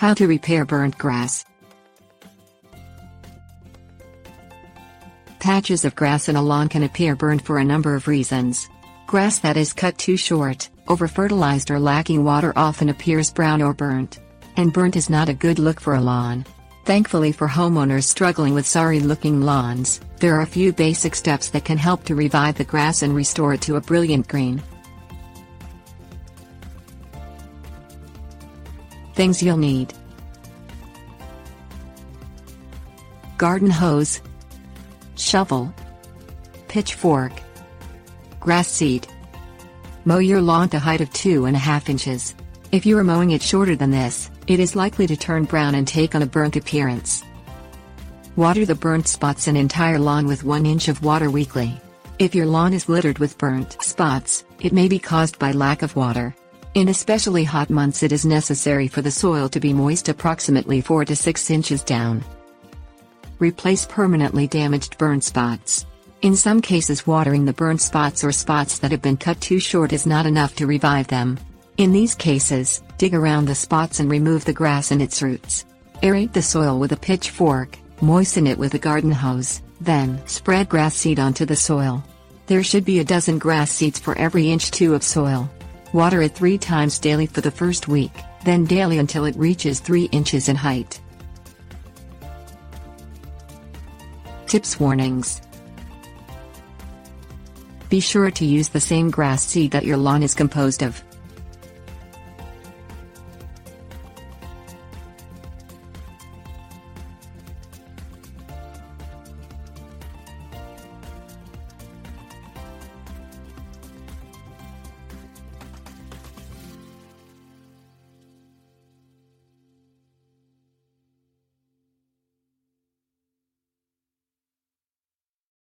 How to repair burnt grass. Patches of grass in a lawn can appear burnt for a number of reasons. Grass that is cut too short, over-fertilized or lacking water often appears brown or burnt. And burnt is not a good look for a lawn. Thankfully for homeowners struggling with sorry-looking lawns, there are a few basic steps that can help to revive the grass and restore it to a brilliant green. Things you'll need: garden hose, shovel, pitchfork, grass seed. Mow your lawn to a height of 2.5 inches. If you are mowing it shorter than this, it is likely to turn brown and take on a burnt appearance. Water the burnt spots and entire lawn with 1 inch of water weekly. If your lawn is littered with burnt spots, it may be caused by lack of water. In especially hot months, it is necessary for the soil to be moist approximately 4 to 6 inches down. Replace permanently damaged burnt spots. In some cases, watering the burnt spots or spots that have been cut too short is not enough to revive them. In these cases, dig around the spots and remove the grass and its roots. Aerate the soil with a pitchfork, moisten it with a garden hose, then spread grass seed onto the soil. There should be a dozen grass seeds for every inch 2 of soil. Water it 3 times daily for the first week, then daily until it reaches 3 inches in height. Tips: warnings. Be sure to use the same grass seed that your lawn is composed of.